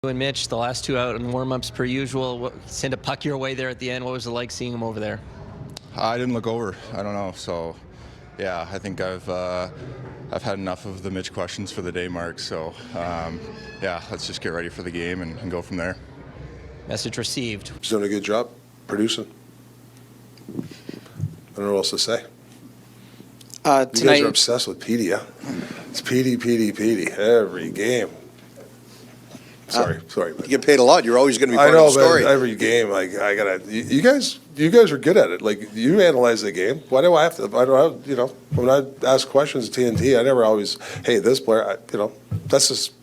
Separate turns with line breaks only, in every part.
And Mitch, the last two out in warm-ups per usual. Send a puck your way there at the end. What was it like seeing him over there?
I didn't look over. I don't know. So, yeah, I think I've had enough of the Mitch questions for the day, Mark. So, yeah, let's just get ready for the game and go from there.
Message received.
He's doing a good job producing. I don't know what else to say.
Tonight,
you guys are obsessed with Petey, huh? It's Petey every game. Sorry.
You get paid a lot. You're always going to be part
I know,
of the story.
but every game, like I gotta. You guys are good at it. Like you analyze the game. Why do I have to? I don't have. When I ask questions at TNT, I never always. Hey, this player. That's just.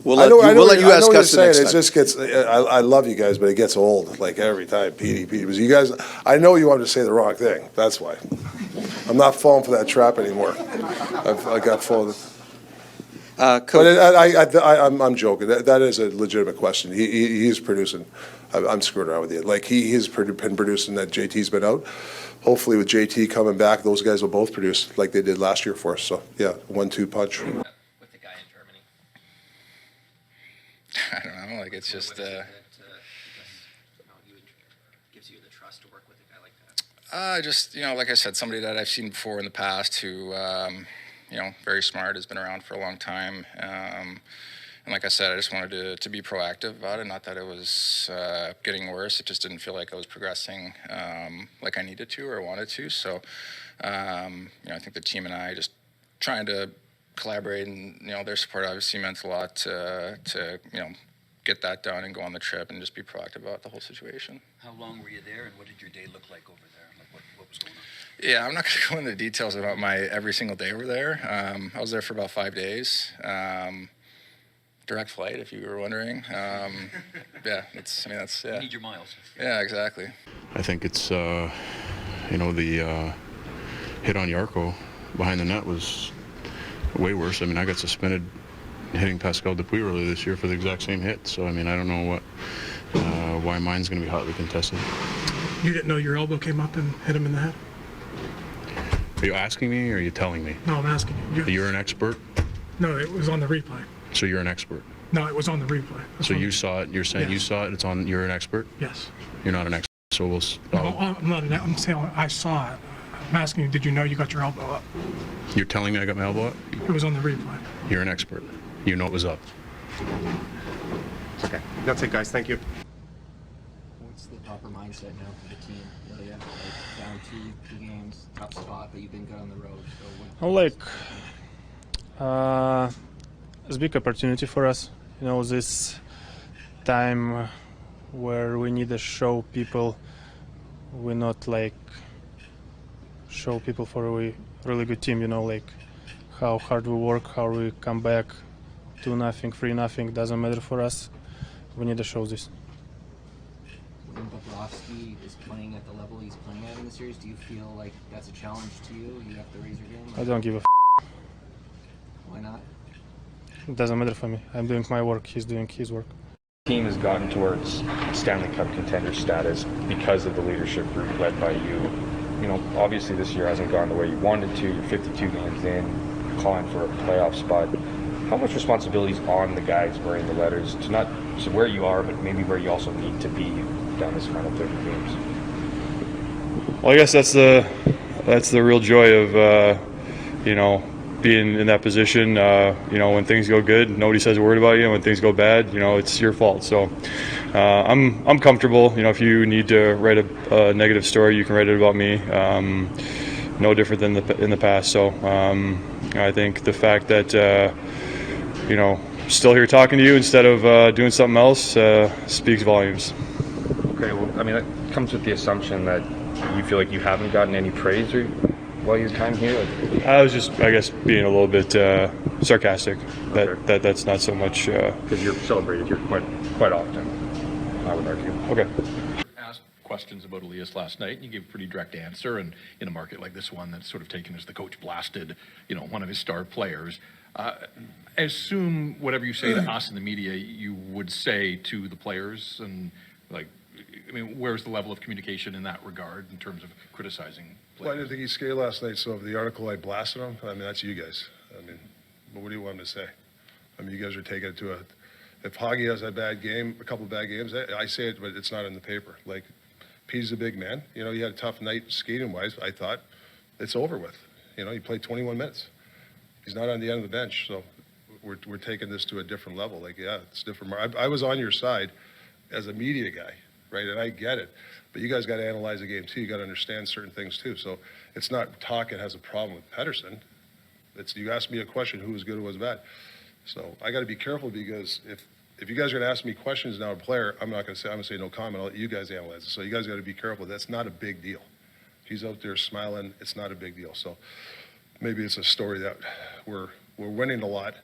We'll let you ask us the next time.
It just gets. I love you guys, but it gets old. Like every time, Petey. Because you guys. I know you want to say the wrong thing. That's why. I'm not falling for that trap anymore. I got full of. But I'm joking. That is a legitimate question. He's producing. I'm screwing around with you. Like he's been producing that JT's been out. Hopefully with JT coming back, those guys will both produce like they did last year for us. So yeah, 1-2 punch.
With the guy in Germany.
I don't know. Like it's just.
Gives you the trust to work with a guy like that.
Just like I said, somebody that I've seen before in the past who. Very smart, has been around for a long time. And like I said, I just wanted to be proactive about it. Not that it was getting worse. It just didn't feel like I was progressing like I needed to or wanted to. So, I think the team and I just trying to collaborate and, their support obviously meant a lot to get that done and go on the trip and just be proactive about the whole situation.
How long were you there and what did your day look like over there? Like what was going on?
Yeah, I'm not going to go into details about my every single day over there. I was there for about 5 days. Direct flight, if you were wondering. Yeah, yeah.
You need your miles.
Yeah, exactly.
I think it's, the hit on Yarko behind the net was way worse. I mean, I got suspended hitting Pascal Dupuis earlier this year for the exact same hit. So, I mean, I don't know why mine's going to be hotly contested.
You didn't know your elbow came up and hit him in the head?
Are you asking me or are you telling me?
No, I'm asking you.
You're an expert?
No, it was on the replay.
So you're an expert?
No, it was on the replay.
So you saw it, you're saying you saw it, you're an expert?
Yes.
You're not an expert, so we'll...
No, I'm not I'm saying I saw it. I'm asking you, did you know you got your elbow up?
You're telling me I got my elbow up?
It was on the replay.
You're an expert. You know it was up.
Okay, that's it, guys. Thank you.
What's the proper mindset now for the team? Really, down two games, tough spot, but you've been good on the road. So
it's a big opportunity for us. This time where we need to show people we're not show people for a really good team. How hard we work, how we come back. 2-0, 3-0 doesn't matter for us. We need to show this.
When Bobrovsky is playing at the level he's playing at in the series, do you feel like that's a challenge to you? You have to raise your game?
I don't give a
Why not?
It doesn't matter for me. I'm doing my work. He's doing his work.
The team has gotten towards Stanley Cup contender status because of the leadership group led by you. Obviously this year hasn't gone the way you wanted to. You're 52 games in, calling for a playoff spot. How much responsibility is on the guys wearing the letters to not to where you are, but maybe where you also need to be down this final 30 games?
Well, I guess that's the real joy of being in that position. When things go good, nobody says a word about you. When things go bad, it's your fault. So I'm comfortable. If you need to write a negative story, you can write it about me. No different than in the past. So I think the fact that still here talking to you instead of doing something else speaks volumes.
Okay, well, I mean, that comes with the assumption that you feel like you haven't gotten any praise while your time here.
I was just, I guess, being a little bit sarcastic. That's not so much
because you're celebrated here quite often, I would argue.
Okay.
Asked questions about Elias last night, and you gave a pretty direct answer. And in a market like this one, that's sort of taken as the coach blasted, one of his star players. I assume whatever you say to us in the media, you would say to the players, and where's the level of communication in that regard in terms of criticizing players?
Well, I didn't think he skated last night, so if the article I blasted him, that's you guys. But what do you want him to say? You guys are taking it to If Hoggy has a bad game, a couple of bad games, I say it, but it's not in the paper. Like, Pete's a big man. You know, he had a tough night skating-wise. I thought it's over with. You know, he played 21 minutes. He's not on the end of the bench, so we're taking this to a different level. Like, yeah, it's different. I was on your side as a media guy, right? And I get it. But you guys got to analyze the game, too. You got to understand certain things, too. So it's not Tocchet has a problem with Pettersson. It's you asked me a question, who was good, who was bad. So I got to be careful because if you guys are going to ask me questions now, a player, I'm not going to say, I'm going to say no comment. I'll let you guys analyze it. So you guys got to be careful. That's not a big deal. He's out there smiling. It's not a big deal. So maybe it's a story that we're winning a lot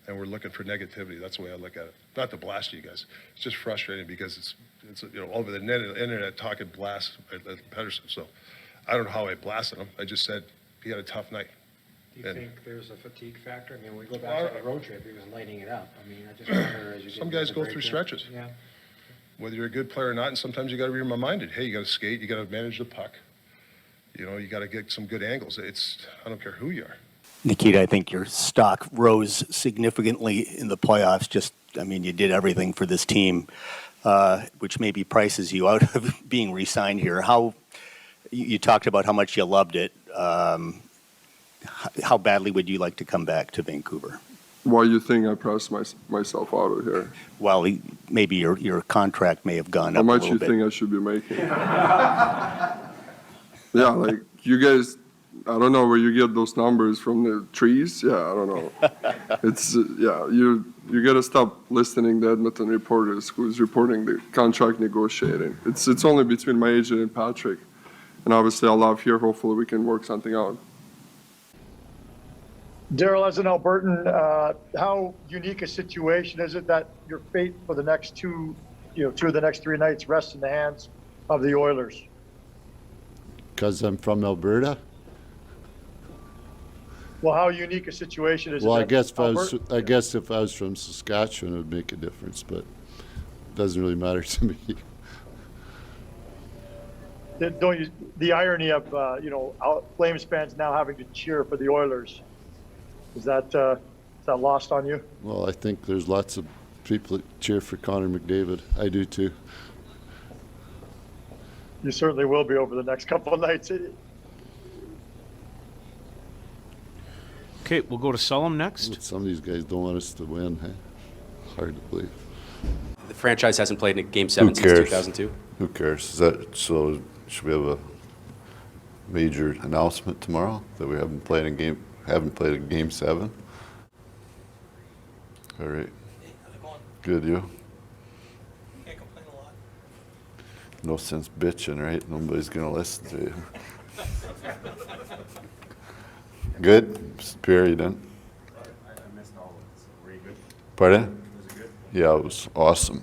and we're looking for negativity. That's the way I look at it. Not to blast you guys. It's just frustrating because it's you know, over the internet talking blast at Pettersson. So I don't know how I blasted him. I just said he had a tough night.
Do you think there's a fatigue factor? I mean, when we go back to the road trip, he was lighting it up. I mean, I just wonder as you
some guys go through stretches.
Yeah.
Whether you're a good player or not, and sometimes you got to be reminded, hey, you got to skate, you got to manage the puck. You know, you got to get some good angles. I don't care who you are.
Nikita, I think your stock rose significantly in the playoffs. You did everything for this team, which maybe prices you out of being re-signed here. You talked about how much you loved it. How badly would you like to come back to Vancouver?
Why do you think I pressed myself out of here?
Well, maybe your contract may have gone
up
a
little
bit. How
much you think I should be making? Yeah, like you guys, I don't know where you get those numbers from, the trees. Yeah, I don't know. It's you got to stop listening to Edmonton reporters who's reporting the contract negotiating. It's only between my agent and Patrick, and obviously I'll love here. Hopefully we can work something out.
Daryl, as an Albertan, how unique a situation is it that your fate for the next two of the next 3 nights rests in the hands of the Oilers?
Because I'm from Alberta.
Well, how unique a situation is it?
Well, I guess if I was from Saskatchewan, it would make a difference, but it doesn't really matter to me.
The irony of Flames fans now having to cheer for the Oilers. Is that lost on you?
Well, I think there's lots of people that cheer for Connor McDavid. I do too.
You certainly will be over the next couple of nights.
Okay, we'll go to Sullum next.
Some of these guys don't want us to win. Hey? Hard to believe.
The franchise hasn't played in Game 7 since 2002.
Who cares? So should we have a major announcement tomorrow that we haven't played a Game 7? All right. Good, you?
Can't complain a lot.
No sense bitching, right? Nobody's going to listen to you. Good? Superior, you done?
I missed all of it, so were you good?
Pardon?
Was it good?
Yeah, it was awesome.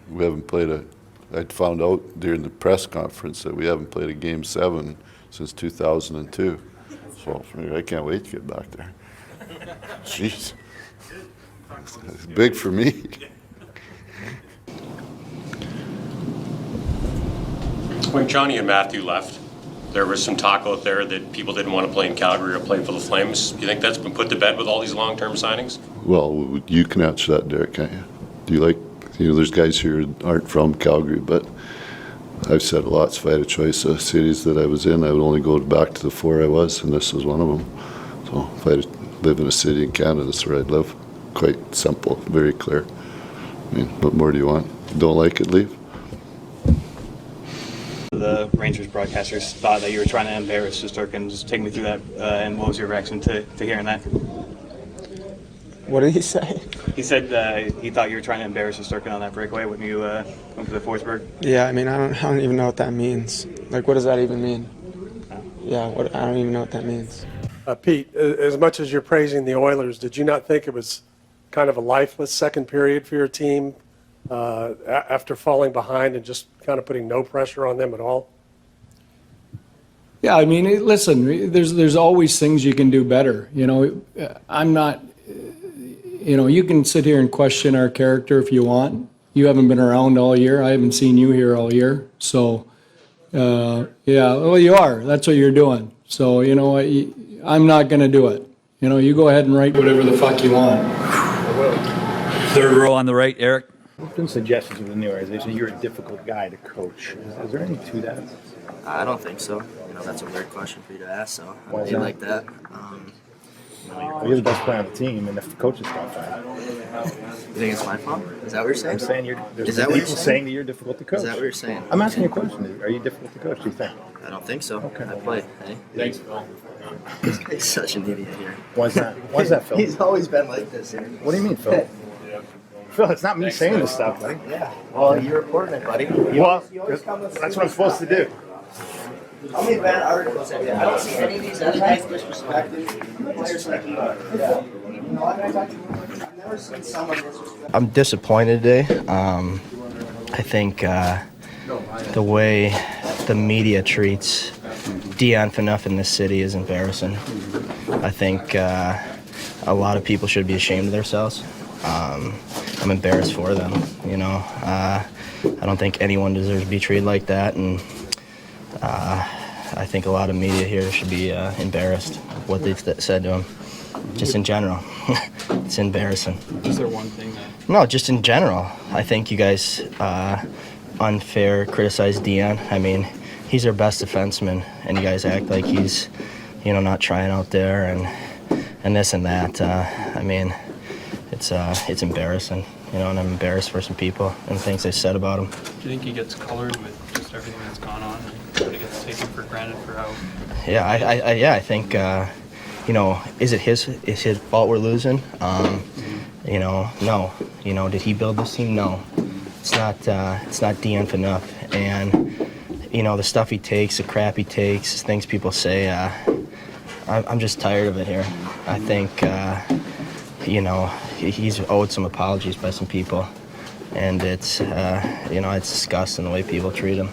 We haven't played I found out during the press conference that we haven't played a Game 7 since 2002. So I can't wait to get back there. Jeez. It's big for me.
When Johnny and Matthew left, there was some talk out there that people didn't want to play in Calgary or play for the Flames. Do you think that's been put to bed with all these long-term signings?
Well, you can answer that, Derek, can't you? Do you like, there's guys here who aren't from Calgary, but I've said a lot. If I had a choice of cities that I was in, I would only go back to the 4 I was, and this was one of them. So if I live in a city in Canada, that's where I'd live. Quite simple, very clear. I mean, what more do you want? If you don't like it, leave.
The Rangers broadcasters thought that you were trying to embarrass Shesterkin. Just take me through that, and what was your reaction to hearing that?
What did he say?
He said he thought you were trying to embarrass Shesterkin on that breakaway when you went to the Forsberg.
Yeah, I mean, I don't even know what that means. Like, what does that even mean? Yeah, I don't even know what that means.
Pete, as much as you're praising the Oilers, did you not think it was kind of a lifeless second period for your team after falling behind and just kind of putting no pressure on them at all?
Yeah, I mean, listen, there's always things you can do better. I'm not, you can sit here and question our character if you want. You haven't been around all year. I haven't seen you here all year. So, yeah, well, you are. That's what you're doing. So, I'm not going to do it. You go ahead and write whatever the fuck you want.
Third row on the right, Eric.
There's been suggestions within the organization you're a difficult guy to coach. Is there anything to that?
I don't think so. That's a weird question for you to ask, so I
Why
don't
is
feel
that?
like that.
You're the best player on the team, and if the coach is tough,
You think it's my fault? Is that what you're saying?
I'm saying there's
Is that what you're
people
saying?
saying that you're difficult to coach.
Is that what you're saying?
I'm asking you a question. Are you difficult to coach, do you think?
I don't think so.
Okay.
I play. Hey?
Thanks, Phil.
This guy's such an idiot here.
Why's that? Why's that, Phil?
He's always been like this here.
What do you mean, Phil? Phil, it's not me saying this stuff, buddy.
Yeah. Well, you're reporting it, buddy.
Well,
You always come with
that's what I'm supposed to do.
How many bad articles have you? I don't see any of these other guys disrespecting players like you are. Yeah. I've never seen someone disrespect.
I'm disappointed today. I think the way the media treats Dion Phaneuf in this city is embarrassing. I think a lot of people should be ashamed of themselves. I'm embarrassed for them. I don't think anyone deserves to be treated like that, and I think a lot of media here should be embarrassed of what they've said to him. Just in general, it's embarrassing.
Is there one thing that...
No, just in general. I think you guys unfair criticize Dion. I mean, he's our best defenseman, and you guys act like he's, not trying out there and this and that. I mean, it's embarrassing, and I'm embarrassed for some people and things they said about him.
Do you think he gets colored with just everything that's gone on, and he gets taken for granted for how...
Yeah, I think, is it his fault we're losing? No. Did he build this team? No. It's not Dion Phaneuf. And, the stuff he takes, the crap he takes, things people say, I'm just tired of it here. I think, he's owed some apologies by some people. And it's, it's disgusting the way people treat him.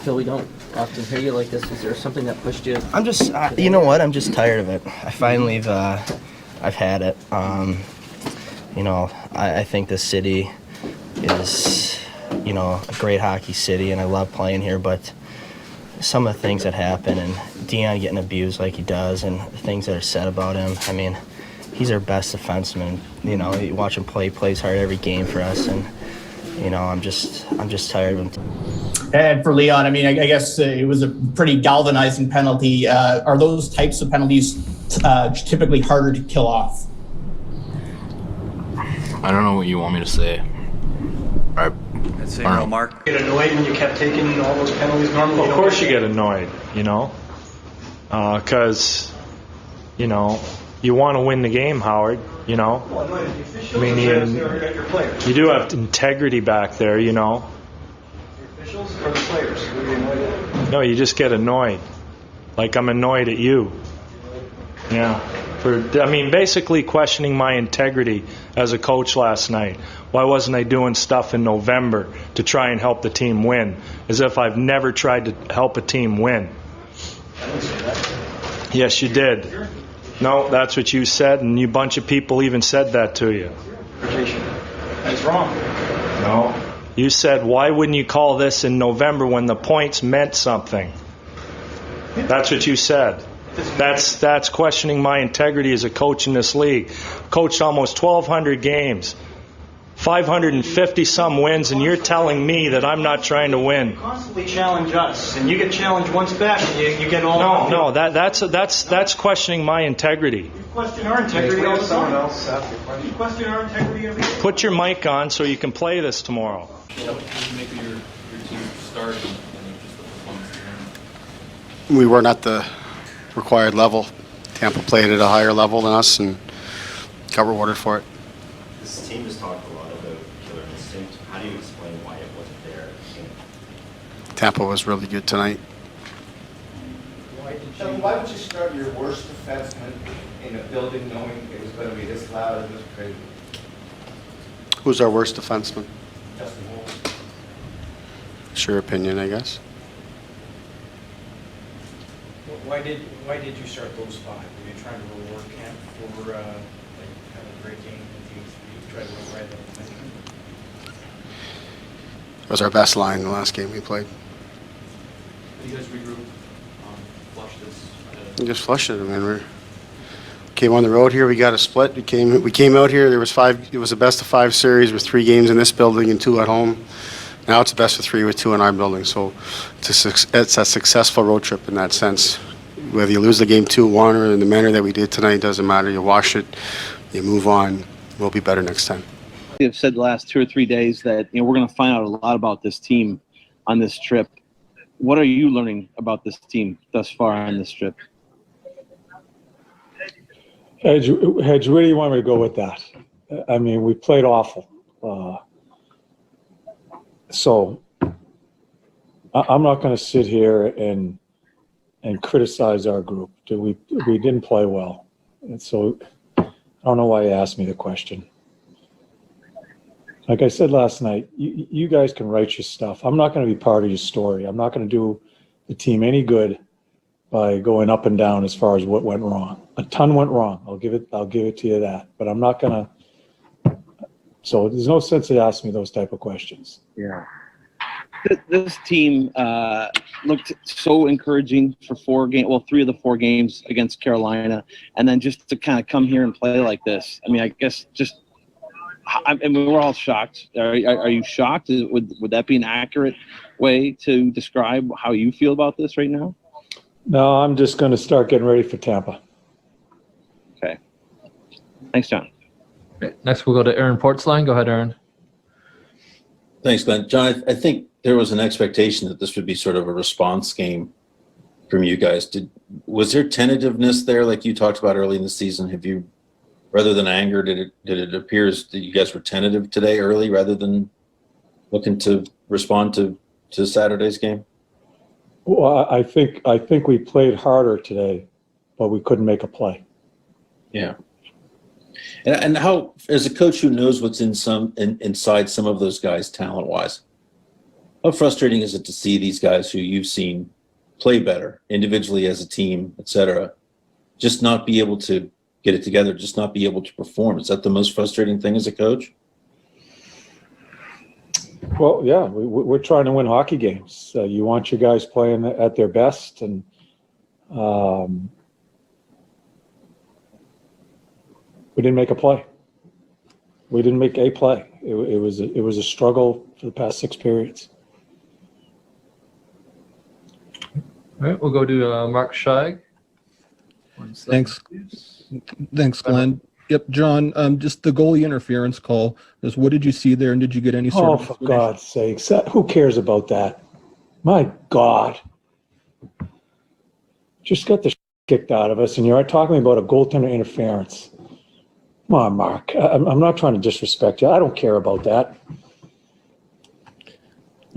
Phil, we don't often hear you like this. Is there something that pushed you?
I'm just, you know what? I'm just tired of it. I finally, I've had it. I think this city is, a great hockey city, and I love playing here. But some of the things that happen, and Dion getting abused like he does, and the things that are said about him. I mean, he's our best defenseman. You watch him play. He plays hard every game for us, and I'm just tired of him.
And for Leon, I mean, I guess it was a pretty galvanizing penalty. Are those types of penalties typically harder to kill off?
I don't know what you want me to say.
I'd say no, Mark.
Get annoyed when you kept taking all those penalties normally?
Well, of course you get annoyed, because, you want to win the game, Howard, I mean, you do have integrity back there,
Officials or the players? Who are you annoyed at?
No, you just get annoyed. Like I'm annoyed at you. Yeah. Basically questioning my integrity as a coach last night. Why wasn't I doing stuff in November to try and help the team win? As if I've never tried to help a team win.
I didn't say that.
Yes, you did. No, that's what you said, and a bunch of people even said that to you.
That's wrong.
No. You said, why wouldn't you call this in November when the points meant something? That's what you said. That's questioning my integrity as a coach in this league. Coached almost 1,200 games, 550 some wins, and you're telling me that I'm not trying to win.
You constantly challenge us, and you get challenged once back, and you get all.
No, that's questioning my integrity.
You question our integrity all the time. You question our integrity every day.
Put your mic on so you can play this tomorrow.
What did you make of your team start and just the performance?
We weren't at the required level. Tampa played at a higher level than us and got rewarded for it.
This team has talked a lot about killer instinct. How do you explain why it wasn't there?
Tampa was really good tonight.
Why would you start your worst defenseman in a building knowing it was going to be this loud and this crazy?
Who's our worst defenseman?
Justin Holt.
It's your opinion, I guess.
Why did you start those five? Were you trying to reward Camp for having a great game that you tried to ride that momentum?
It was our best line the last game we played.
Did you guys regroup, flush this?
We just flushed it. I mean, came on the road here. We got a split. We came out here. There was 5. It was a best of 5 series with 3 games in this building and 2 at home. Now it's a best of 3 with 2 in our building. So it's a successful road trip in that sense. Whether you lose the game 2-1 or in the manner that we did tonight, doesn't matter. You wash it, you move on. We'll be better next time.
You've said the last 2 or 3 days that we're going to find out a lot about this team on this trip. What are you learning about this team thus far on this trip?
Hedge, where do you want me to go with that? I mean, we played awful. So I'm not going to sit here and criticize our group. We didn't play well. And so I don't know why you asked me the question. Like I said last night, you guys can write your stuff. I'm not going to be part of your story. I'm not going to do the team any good by going up and down as far as what went wrong. A ton went wrong. I'll give it to you that. But I'm not going to. So there's no sense in asking me those type of questions.
Yeah. This team looked so encouraging for 3 of the 4 games against Carolina, and then just to kind of come here and play like this. I mean, I guess just. I mean, we're all shocked. Are you shocked? Would that be an accurate way to describe how you feel about this right now?
No, I'm just going to start getting ready for Tampa.
Okay. Thanks, John.
Okay, next, we'll go to Aaron Portzline. Go ahead, Aaron.
Thanks, Glenn. John, I think there was an expectation that this would be sort of a response game from you guys. Was there tentativeness there, like you talked about early in the season? Have you, rather than anger, did it appear as that you guys were tentative today early rather than looking to respond to Saturday's game?
Well, I think we played harder today, but we couldn't make a play.
Yeah. And how, as a coach who knows what's inside some of those guys talent-wise, how frustrating is it to see these guys who you've seen play better individually as a team, et cetera, just not be able to get it together, just not be able to perform? Is that the most frustrating thing as a coach?
Well, yeah, we're trying to win hockey games. You want your guys playing at their best, and we didn't make a play. We didn't make a play. It was a struggle for the past 6 periods.
All right, we'll go to Mark Scheig.
Thanks, Glenn. Yep, John, just the goalie interference call. What did you see there, and did you get any sort of...
Oh, for God's sakes. Who cares about that? My God. Just got the kicked out of us, and you're talking about a goaltender interference. Come on, Mark. I'm not trying to disrespect you. I don't care about that.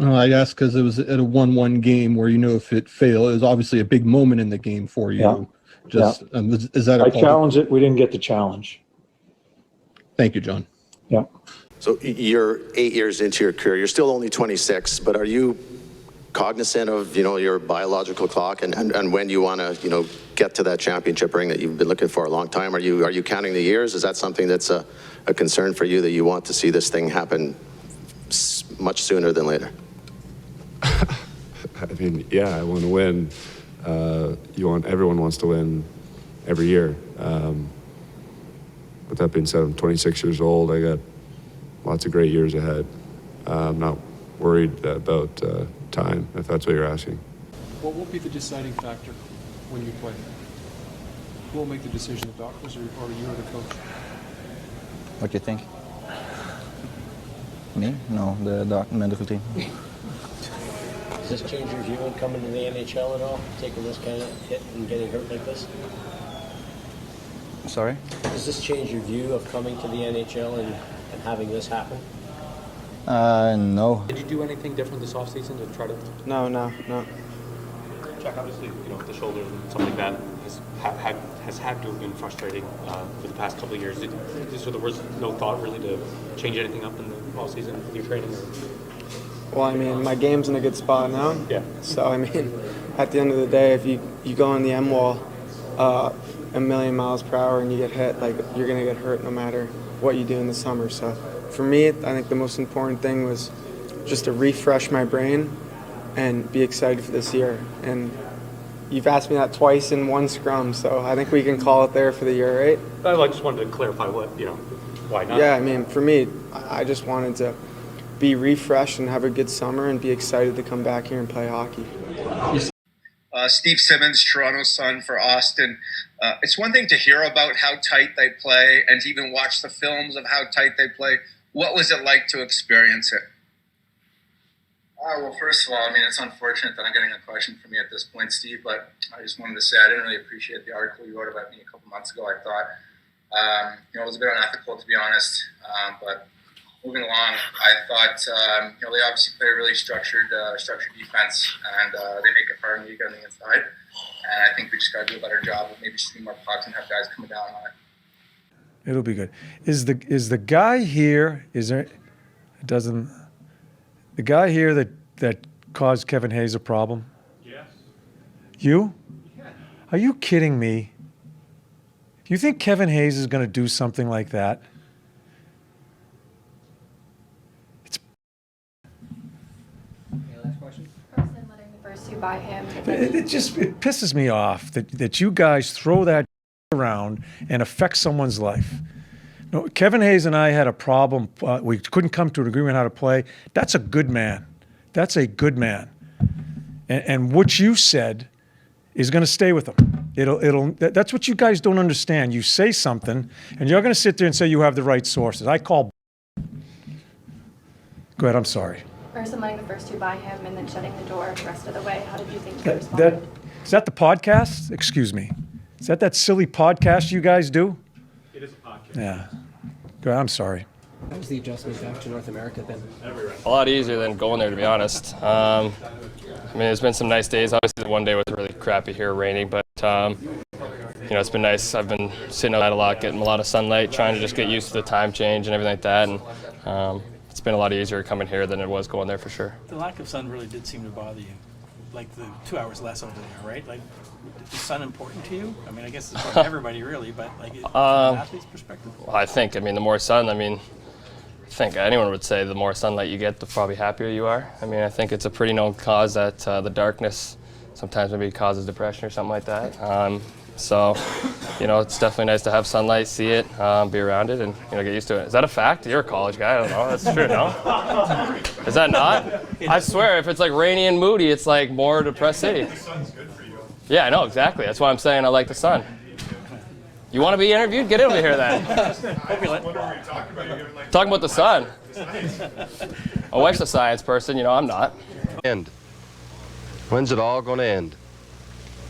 I asked because it was at a 1-1 game where if it failed, it was obviously a big moment in the game for you.
Yeah.
Is that
I challenged it. We didn't get the challenge.
Thank you, John.
Yeah.
So you're 8 years into your career. You're still only 26, but are you cognizant of, your biological clock and when you want to, get to that championship ring that you've been looking for a long time? Are you counting the years? Is that something that's a concern for you, that you want to see this thing happen much sooner than later?
I mean, yeah, I want to win. Everyone wants to win every year. With that being said, I'm 26 years old. I got lots of great years ahead. I'm not worried about time, if that's what you're asking.
What will be the deciding factor when you play? Who will make the decision, the doctors or you or the coach?
What do you think? Me? No, the medical team.
Does this change your view on coming to the NHL at all? Taking this kind of hit and getting hurt like this?
Sorry?
Does this change your view of coming to the NHL and having this happen?
No.
Did you do anything different this offseason to try to...
No.
Jack, obviously, the shoulder and something like that has had to have been frustrating for the past couple of years. So there was no thought really to change anything up in the offseason with your training?
Well, I mean, my game's in a good spot now.
Yeah.
So, I mean, at the end of the day, if you go on the M wall a million miles per hour and you get hit, you're going to get hurt no matter what you do in the summer. So, for me, I think the most important thing was just to refresh my brain and be excited for this year. And you've asked me that twice in one scrum, so I think we can call it there for the year, right?
I just wanted to clarify why not?
Yeah, I mean, for me, I just wanted to be refreshed and have a good summer and be excited to come back here and play hockey.
Steve Simmons, Toronto Sun for Austin. It's one thing to hear about how tight they play and to even watch the films of how tight they play. What was it like to experience it?
Well, first of all, I mean, it's unfortunate that I'm getting a question from you at this point, Steve, but I just wanted to say I didn't really appreciate the article you wrote about me a couple months ago. I thought, it was a bit unethical, to be honest, but moving along, I thought, they obviously play a really structured defense, and they make it hard on you on the inside, and I think we just got to do a better job of maybe shooting more pucks and have guys coming down on it.
It'll be good. Is the guy here? The guy here that caused Kevin Hayes a problem?
Yes.
You? Yeah. Are you kidding me? You think Kevin Hayes is going to do something like that?
By him.
It pisses me off that you guys throw that around and affect someone's life. No, Kevin Hayes and I had a problem. We couldn't come to an agreement how to play. That's a good man. That's a good man. And what you said is going to stay with him. That's what you guys don't understand. You say something, and you're going to sit there and say you have the right sources. I call. Go ahead. I'm sorry.
First, letting the first two by him and then shutting the door the rest of the way. How did you think he responded?
Is that the podcast? Excuse me. Is that silly podcast you guys do?
It is a podcast.
Yeah. Go ahead. I'm sorry.
How was the adjustment back to North America then?
A lot easier than going there, to be honest. I mean, there's been some nice days. Obviously, the one day was really crappy here, raining, but it's been nice. I've been sitting outside a lot, getting a lot of sunlight, trying to just get used to the time change and everything like that. And it's been a lot easier coming here than it was going there for sure.
The lack of sun really did seem to bother you, like the 2 hours less over there, right? Like, is sun important to you? I mean, I guess it's important to everybody really, but like from an athlete's perspective.
Well, I think, the more sun, I think anyone would say the more sunlight you get, the probably happier you are. I think it's a pretty known cause that the darkness sometimes maybe causes depression or something like that. So, it's definitely nice to have sunlight, see it, be around it, and get used to it. Is that a fact? You're a college guy. I don't know. That's true, no? Is that not? I swear, if it's like rainy and moody, it's like more depressed city.
The sun's good for you.
Yeah, I know, exactly. That's why I'm saying I like the sun. You want to be interviewed? Get over here then. Talking about the sun. My wife's a science person, I'm not.
End. When's it all going to end?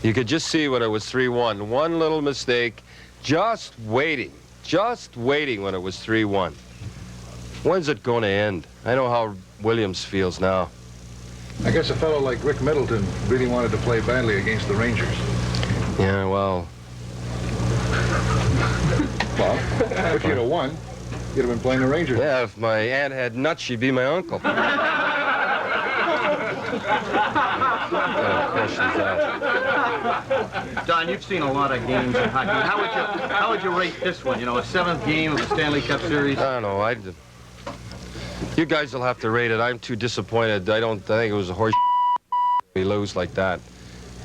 You could just see when it was 3-1. One little mistake, just waiting when it was 3-1. When's it going to end? I know how Williams feels now.
I guess a fellow like Rick Middleton really wanted to play badly against the Rangers.
Yeah, well,
if you'd have won, you'd have been playing the Rangers.
Yeah, if my aunt had nuts, she'd be my uncle.
Don, you've seen a lot of games in hockey. How would you rate this one? A seventh game of the Stanley Cup Series?
I don't know. You guys will have to rate it. I'm too disappointed. I think it was a horse we lose like that.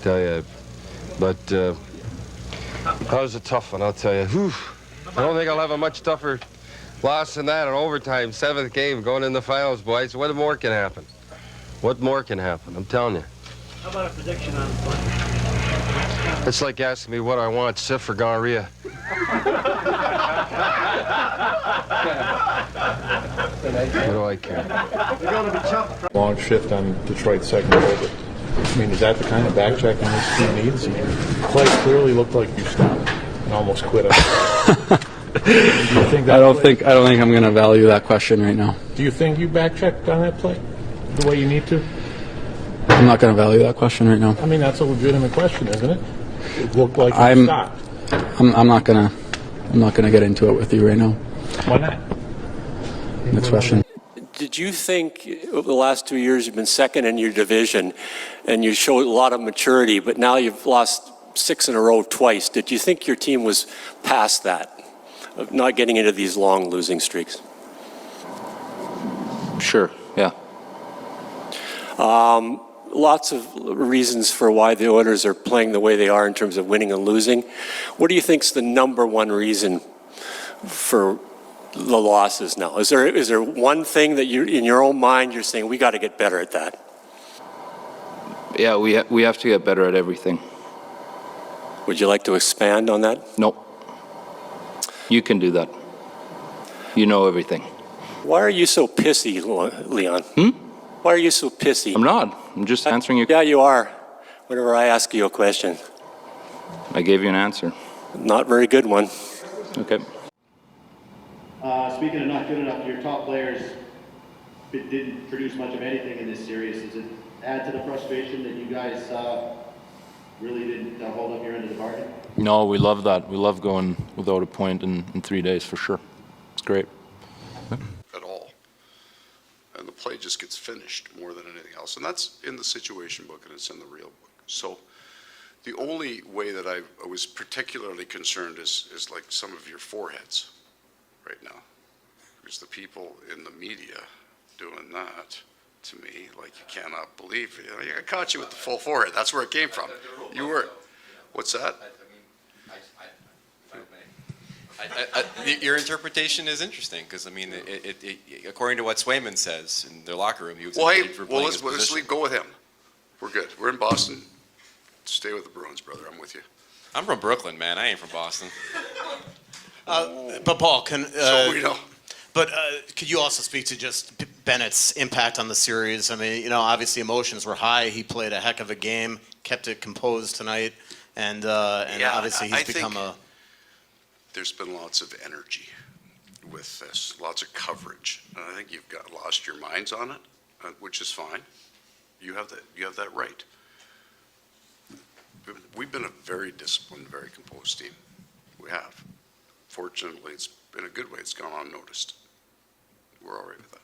Tell you, but that was a tough one. I'll tell you. Whew. I don't think I'll have a much tougher loss than that in overtime. Seventh game going in the finals, boys. What more can happen? What more can happen? I'm telling you.
How about a prediction on the play?
It's like asking me what I want, syph or gonorrhea. What do I care?
You're going to be tough.
Long shift on Detroit's second goal, but is that the kind of backchecking this team needs? Play clearly looked like you stopped and almost quit. Do you think
I don't think I'm going to value that question right now.
Do you think you backchecked on that play the way you need to?
I'm not going to value that question right now.
That's a legitimate question, isn't it? It looked like you stopped.
I'm not gonna get into it with you right now.
Why not?
Next question.
Did you think over the last 2 years you've been second in your division and you showed a lot of maturity, but now you've lost 6 in a row twice? Did you think your team was past that, of not getting into these long losing streaks?
Sure, yeah.
lots of reasons for why the Oilers are playing the way they are in terms of winning and losing. What do you think is the number one reason for the losses now? Is there one thing that you, in your own mind, you're saying we got to get better at that?
Yeah, we have to get better at everything.
Would you like to expand on that?
Nope. You can do that. You know everything.
Why are you so pissy, Leon? Why are you so pissy?
I'm not. I'm just answering you.
Yeah, you are. Whenever I ask you a question.
I gave you an answer.
Not very good one.
Okay.
Speaking of not good enough, your top players didn't produce much of anything in this series. Does it add to the frustration that you guys really didn't hold up your end of the bargain?
No, we love that. We love going without a point in 3 days for sure. It's great.
At all. And the play just gets finished more than anything else. And that's in the situation book and it's in the real book. So the only way that I was particularly concerned is like some of your foreheads right now. Because the people in the media doing that to me, like you cannot believe it. I caught you with the full forehead. That's where it came from. You were, what's that?
Your interpretation is interesting because I mean, according to what Swayman says in their locker room, he was
Well, hey,
for playing his
let's
position.
go with him. We're good. We're in Boston. Stay with the Bruins, brother. I'm with you.
I'm from Brooklyn, man. I ain't from Boston.
But Paul,
So we know.
But could you also speak to just Bennett's impact on the series? I mean, obviously emotions were high. He played a heck of a game, kept it composed tonight, and obviously he's become a.
There's been lots of energy with this, lots of coverage, and I think you've lost your minds on it, which is fine. You have that right. We've been a very disciplined, very composed team. We have. Fortunately, it's in a good way. It's gone unnoticed. We're all right with that.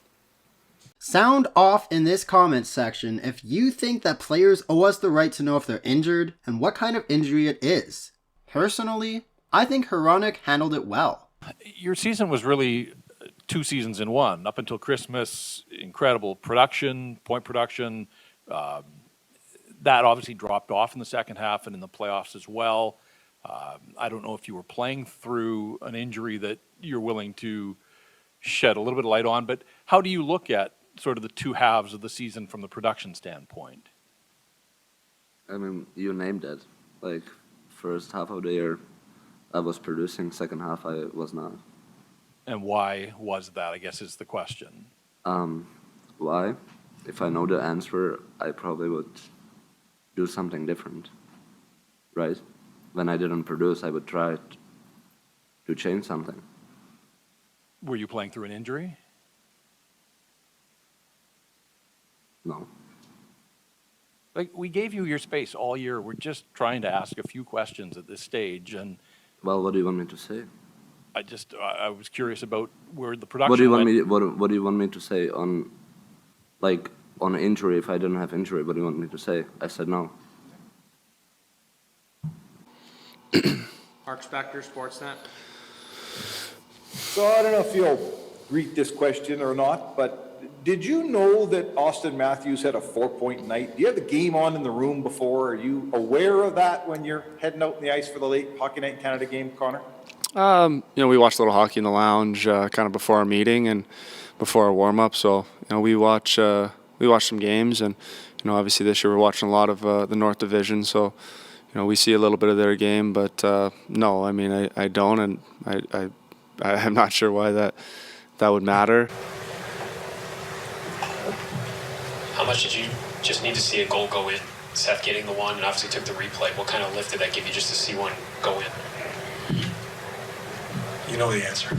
Sound off in this comment section if you think that players owe us the right to know if they're injured and what kind of injury it is. Personally, I think Hronek handled it well.
Your season was really 2 seasons in one. Up until Christmas, incredible production, point production. That obviously dropped off in the second half and in the playoffs as well. I don't know if you were playing through an injury that you're willing to shed a little bit of light on, but how do you look at sort of the 2 halves of the season from the production standpoint?
I mean, you named it. Like, first half of the year, I was producing. Second half, I was not.
And why was that, I guess, is the question.
Why? If I know the answer, I probably would do something different, right? When I didn't produce, I would try to change something.
Were you playing through an injury?
No.
Like, we gave you your space all year. We're just trying to ask a few questions at this stage, and
Well, what do you want me to say?
I was curious about where the production
What do you want
went.
me? What do you want me to say on, like, on injury? If I didn't have injury, what do you want me to say? I said no.
Mark Spector, Sportsnet.
So I don't know if you'll read this question or not, but did you know that Austin Matthews had a 4-point night? Do you have the game on in the room before? Are you aware of that when you're heading out in the ice for the late Hockey Night in Canada game, Connor?
We watched a little hockey in the lounge kind of before our meeting and before our warm-up. So, we watch some games, and, obviously this year we're watching a lot of the North Division. So, we see a little bit of their game, but no, I mean, I don't, and I'm not sure why that would matter.
How much did you just need to see a goal go in? Seth getting the one, and obviously took the replay. What kind of lift did that give you just to see one go in?
You know the answer.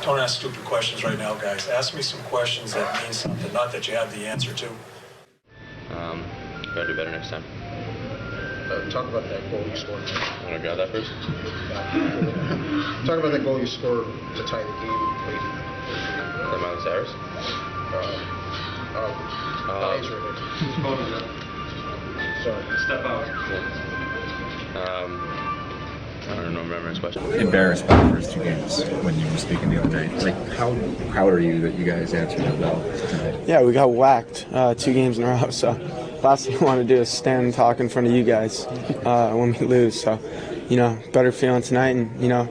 Don't ask stupid questions right now, guys. Ask me some questions that mean something, not that you have the answer to.
Gotta do better next time.
Talk about that goal you scored.
Want to grab that first?
Talk about that goal you scored to tie the game late.
The Miles Harris?
Sorry.
Step out.
I don't remember my question.
Embarrassed by the first 2 games when you were speaking the other night. Like, how proud are you that you guys answered it well tonight?
Yeah, we got whacked 2 games in a row, so last thing I want to do is stand and talk in front of you guys when we lose. So, better feeling tonight, and,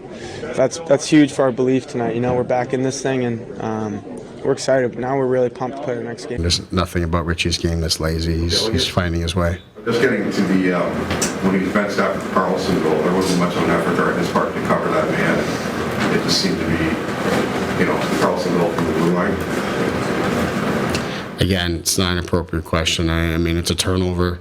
that's huge for our belief tonight. We're back in this thing, and we're excited. But now we're really pumped to play the next game.
There's nothing about Richie's game that's lazy. He's finding his way.
Just getting to the, when he was benched after the Carlson goal, there wasn't much of an effort on his part to cover that man. It just seemed to be, the Carlson goal from the blue line.
Again, it's not an appropriate question. I mean, it's a turnover.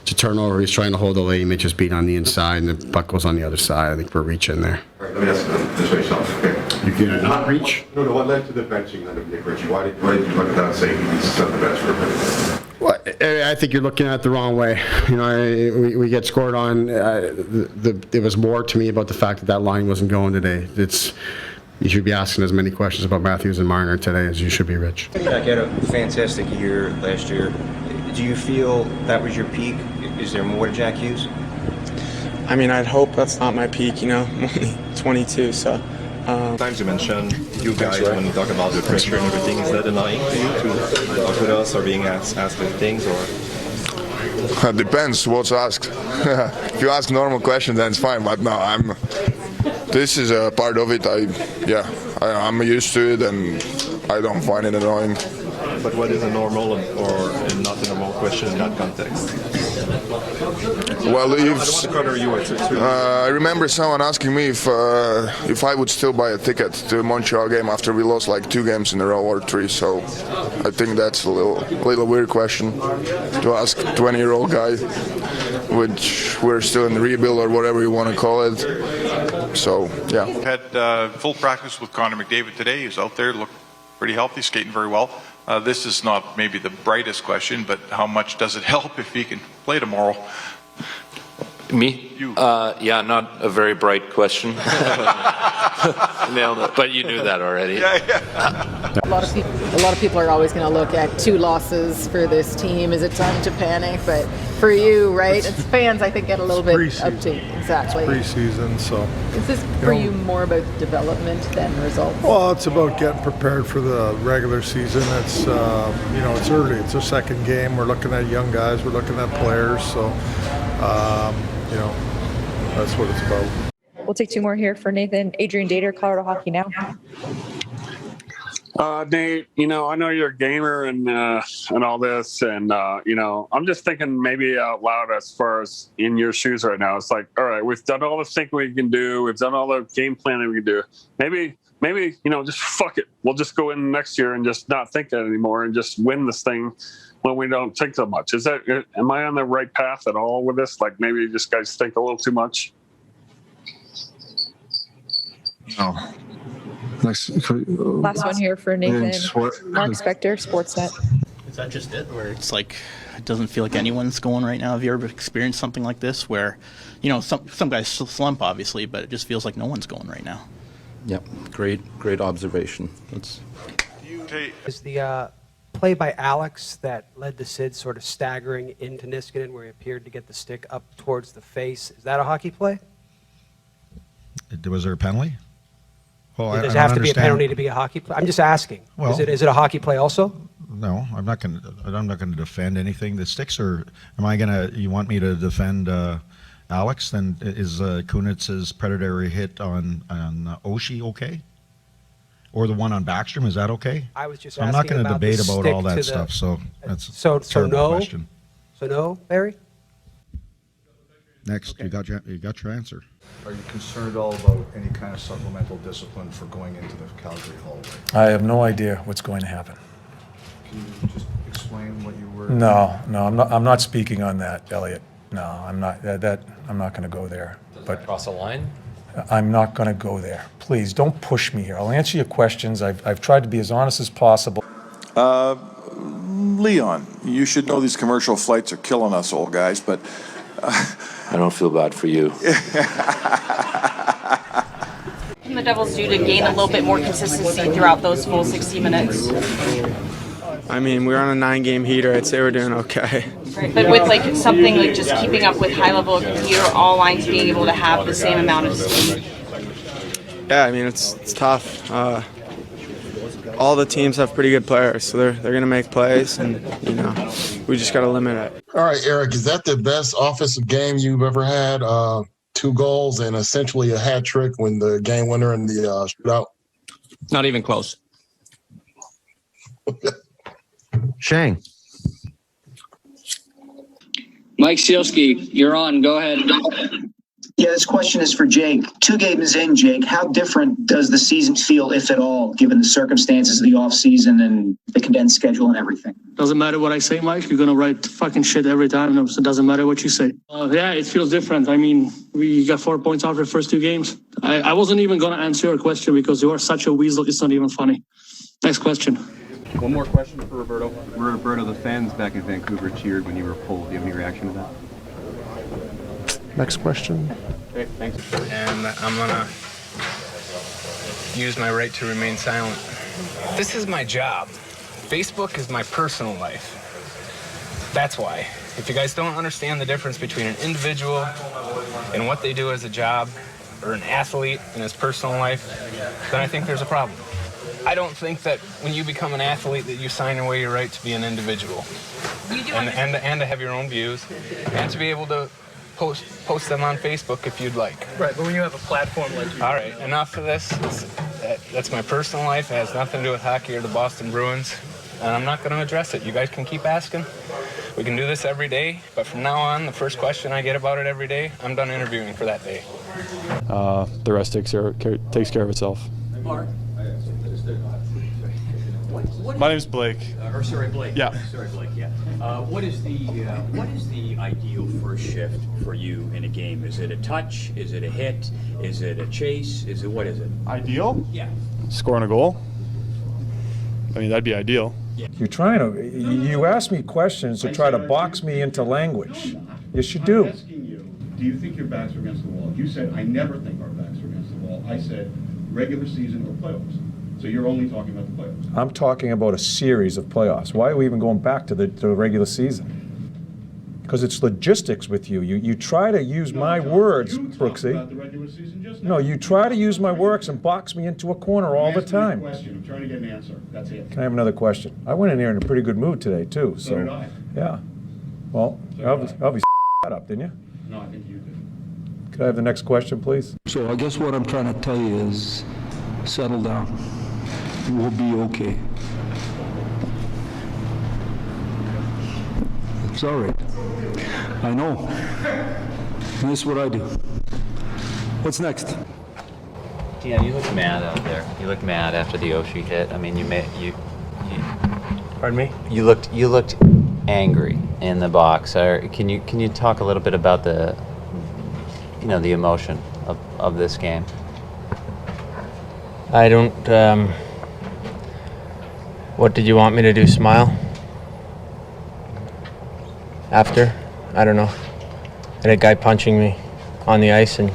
It's a turnover. He's trying to hold the lane. Mitch is beat on the inside, and the puck goes on the other side. I think we're reaching there.
All right, let me ask this way, Sean. Okay.
You can not reach?
No, what led to the benching then of Nick Richie? Why did you look at that and say he needs to set the bench for a minute?
Well, I think you're looking at it the wrong way. We get scored on. It was more to me about the fact that line wasn't going today. You should be asking as many questions about Matthews and Marner today as you should be, Rich.
Jack had a fantastic year last year. Do you feel that was your peak? Is there more to Jack Hughes?
I mean, I'd hope that's not my peak. I'm only 22, so.
Sometimes you mention you guys when you talk about the pressure and everything. Is that annoying to you to talk with us or being asked things or?
It depends what's asked. If you ask normal questions, then it's fine. But no, this is a part of it. I'm used to it, and I don't find it annoying.
But what is a normal or not a normal question in that context?
Well,
I
remember someone asking me if I would still buy a ticket to the Montreal game after we lost like 2 games in a row or 3. So I think that's a little weird question to ask a 20-year-old guy, which we're still in the rebuild or whatever you want to call it. So yeah.
Had full practice with Connor McDavid today. He was out there, looked pretty healthy, skating very well. This is not maybe the brightest question, but how much does it help if he can play tomorrow?
Me?
You.
Yeah, not a very bright question. Nailed it. But you knew that already.
Yeah.
A lot of people are always going to look at 2 losses for this team. Is it time to panic? But for you, right? It's fans, I think, get a little bit uptight. Exactly.
It's preseason, so.
Is this for you more about development than results?
Well, it's about getting prepared for the regular season. It's it's early. It's our second game. We're looking at young guys. We're looking at players. So, that's what it's about.
We'll take 2 more here for Nathan. Adrian Dater, Colorado Hockey Now.
Nate, I know you're a gamer and all this, and I'm just thinking maybe out loud as far as in your shoes right now. It's like, all right, we've done all the thinking we can do, we've done all the game planning we can do. Maybe just fuck it. We'll just go in next year and just not think that anymore and just win this thing when we don't think so much. Am I on the right path at all with this? Like maybe you just guys think a little too much. No.
Last one here for Nathan. Mark Spector, Sportsnet.
Is that just it? Where it's like, it doesn't feel like anyone's going right now? Have you ever experienced something like this where, some guys slump, obviously, but it just feels like no one's going right now?
Yep, great observation.
Is the play by Alex that led to Sid sort of staggering into Niskanen where he appeared to get the stick up towards the face, is that a hockey play?
Was there a penalty? Well,
Does it have to be a penalty to be a hockey play? I'm just asking.
Well,
is it a hockey play also?
No, I'm not going to defend anything. The sticks are. You want me to defend Alex? Then is Kunitz's predatory hit on Oshie okay? Or the one on Backstrom, is that okay?
I was just
asking. I'm not going to debate about all that
stuff.
So that's
so no
question.
So no, Barry.
Next, okay. You got your answer.
Are you concerned at all about any kind of supplemental discipline for going into the Calgary hallway?
I have no idea what's going to happen.
Can you just explain what you were?
No, I'm not speaking on that, Elliot. No, I'm not. I'm not going to go there. But
cross a line?
I'm not going to go there. Please don't push me here. I'll answer your questions. I've tried to be as honest as possible.
Leon, you should know these commercial flights are killing us old guys, but.
I don't feel bad for you.
Can the Devils do to gain a little bit more consistency throughout those full 60 minutes?
I mean, we're on a 9-game heater. I'd say we're doing okay.
Right. But with like something like just keeping up with high level of computer, all lines being able to have the same amount of speed.
Yeah, I mean it's tough. All the teams have pretty good players, so they're going to make plays, and we just got to limit it.
All right, Eric, is that the best offensive game you've ever had? 2 goals and essentially a hat trick when the game winner in the shootout?
Not even close.
Shane.
Mike Sealski, you're on. Go ahead.
Yeah, this question is for Jake. 2 games in, Jake, how different does the season feel, if at all, given the circumstances of the offseason and the condensed schedule and everything?
Doesn't matter what I say, Mike. You're going to write fucking shit every time, so it doesn't matter what you say. Yeah, it feels different. I mean, we got 4 points after the first 2 games. I wasn't even going to answer your question because you are such a weasel. It's not even funny. Next question.
One more question for Roberto. Roberto, the fans back in Vancouver cheered when you were pulled. Do you have any reaction to that?
Next question.
Okay, thanks.
And I'm gonna use my right to remain silent. This is my job. Facebook is my personal life. That's why. If you guys don't understand the difference between an individual and what they do as a job, or an athlete in his personal life, then I think there's a problem. I don't think that when you become an athlete that you sign away your right to be an individual. And to have your own views, and to be able to post them on Facebook if you'd like.
Right, but when you have a platform like you...
All right, enough of this. That's my personal life. It has nothing to do with hockey or the Boston Bruins, and I'm not going to address it. You guys can keep asking. We can do this every day, but from now on, the first question I get about it every day, I'm done interviewing for that day.
The rest takes care of itself.
Mark.
My name's Blake.
Blake.
Yeah.
Blake. Yeah. What is the ideal first shift for you in a game? Is it a touch? Is it a hit? Is it a chase? What is it?
Ideal?
Yeah.
Scoring a goal. I mean, that'd be ideal.
You're trying to. You ask me questions to try to box me into language. Yes, you do.
I'm asking you, do you think your backs are against the wall? You said, I never think our backs are against the wall. I said, regular season or playoffs. So you're only talking about the playoffs?
I'm talking about a series of playoffs. Why are we even going back to the regular season? Because it's logistics with you. You try to use my words, Brooksy.
About the regular season just now.
No, you try to use my words and box me into a corner all the time.
I'm trying to get an answer. That's it.
Can I have another question? I went in here in a pretty good mood today, too.
So did I.
Yeah. Well, obviously that up, didn't you?
No, I think you did.
Could I have the next question, please?
So I guess what I'm trying to tell you is settle down. We'll be okay. It's all right. I know. And this is what I do. What's next?
Yeah, you look mad out there. You look mad after the Oshie hit. I mean, you
Pardon me?
You looked angry in the box. Can you talk a little bit about the emotion of this game?
I don't, what did you want me to do, smile? After? I don't know. I had a guy punching me on the ice, and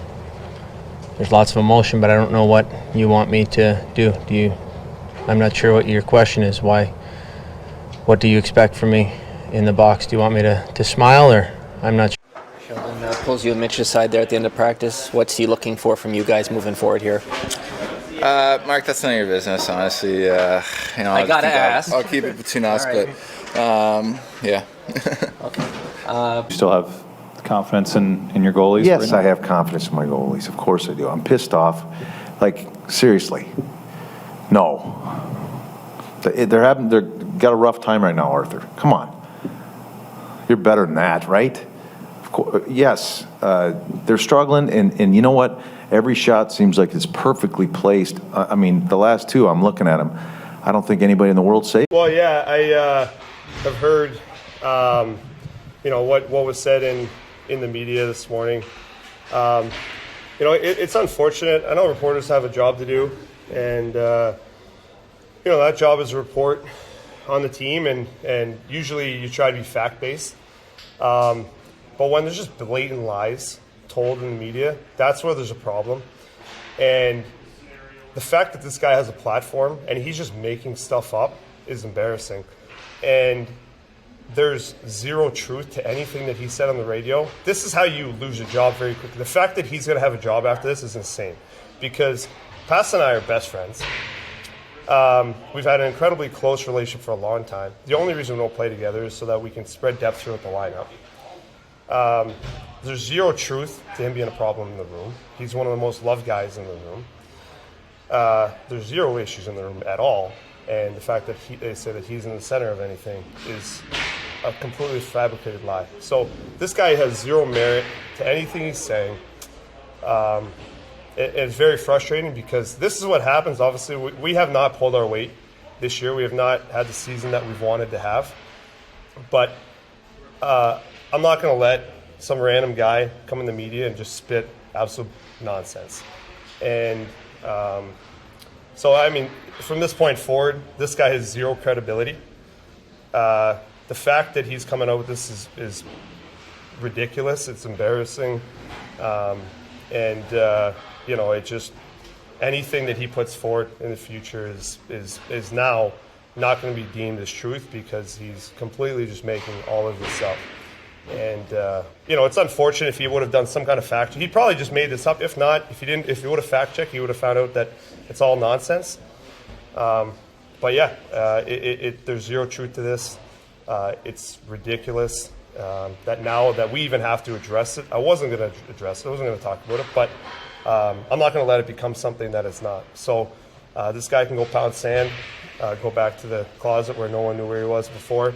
there's lots of emotion, but I don't know what you want me to do. I'm not sure what your question is. What do you expect from me in the box? Do you want me to smile, or I'm not sure?
Sheldon pulls you and Mitch aside there at the end of practice. What's he looking for from you guys moving forward here?
Mark, that's none of your business, honestly.
I gotta ask.
I'll keep it between us,
right.
but yeah.
Okay.
You still have confidence in your goalies?
Yes, I have confidence in my goalies. Of course I do. I'm pissed off. Like, seriously. No. They're got a rough time right now, Arthur. Come on. You're better than that, right? Of course, yes. They're struggling, and you know what? Every shot seems like it's perfectly placed. I mean, the last two, I'm looking at them. I don't think anybody in the world saved.
Well, yeah, I have heard, what was said in the media this morning. It's unfortunate. I know reporters have a job to do, and that job is to report on the team, and usually you try to be fact-based. But when there's just blatant lies told in the media, that's where there's a problem. And the fact that this guy has a platform and he's just making stuff up is embarrassing. And there's zero truth to anything that he said on the radio. This is how you lose your job very quickly. The fact that he's going to have a job after this is insane, because Pass and I are best friends. We've had an incredibly close relationship for a long time. The only reason we don't play together is so that we can spread depth throughout the lineup. There's zero truth to him being a problem in the room. He's one of the most loved guys in the room. There's zero issues in the room at all. And the fact that they say that he's in the center of anything is a completely fabricated lie. So this guy has zero merit to anything he's saying. It's very frustrating, because this is what happens. Obviously, we have not pulled our weight this year. We have not had the season that we've wanted to have. But I'm not going to let some random guy come in the media and just spit absolute nonsense. And so, I mean, from this point forward, this guy has zero credibility. The fact that he's coming out with this is ridiculous. It's embarrassing. It just, anything that he puts forward in the future is now not going to be deemed as truth, because he's completely just making all of this up. And it's unfortunate. If he would have done some kind of fact check, he probably just made this up. If not, if he would have fact checked, he would have found out that it's all nonsense. But yeah, there's zero truth to this. It's ridiculous that now that we even have to address it. I wasn't going to address it. I wasn't going to talk about it, but I'm not going to let it become something that it's not. So this guy can go pound sand, go back to the closet where no one knew where he was before,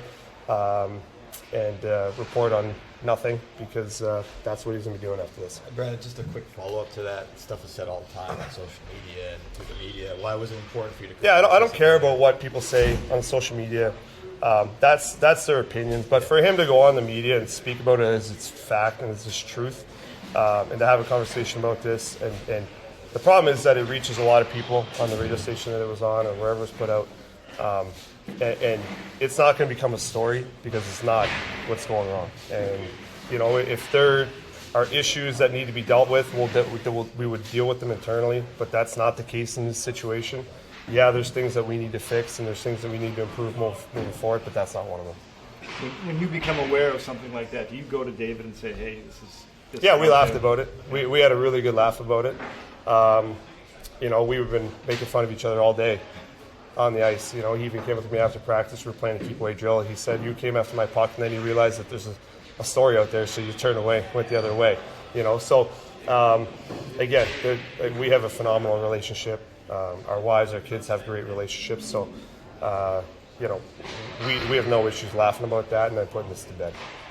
and report on nothing, because that's what he's going to be doing after this.
Brad, just a quick follow-up to that. Stuff is said all the time on social media and through the media. Why was it important for you to...
Yeah, I don't care about what people say on social media. That's their opinions. But for him to go on the media and speak about it as it's fact and as it's truth, and to have a conversation about this, and the problem is that it reaches a lot of people on the radio station that it was on or wherever it's put out. And it's not going to become a story, because it's not what's going on. And, if there are issues that need to be dealt with, we would deal with them internally, but that's not the case in this situation. Yeah, there's things that we need to fix, and there's things that we need to improve moving forward, but that's not one of them.
When you become aware of something like that, do you go to David and say, hey, this is...
Yeah, we laughed about it. We had a really good laugh about it. We've been making fun of each other all day on the ice. He even came up to me after practice. We were playing a keep-away drill. He said, you came after my puck, and then you realized that there's a story out there, so you turned away, went the other way. So, again, we have a phenomenal relationship. Our wives, our kids have great relationships. So, we have no issues laughing about that and then putting this to bed.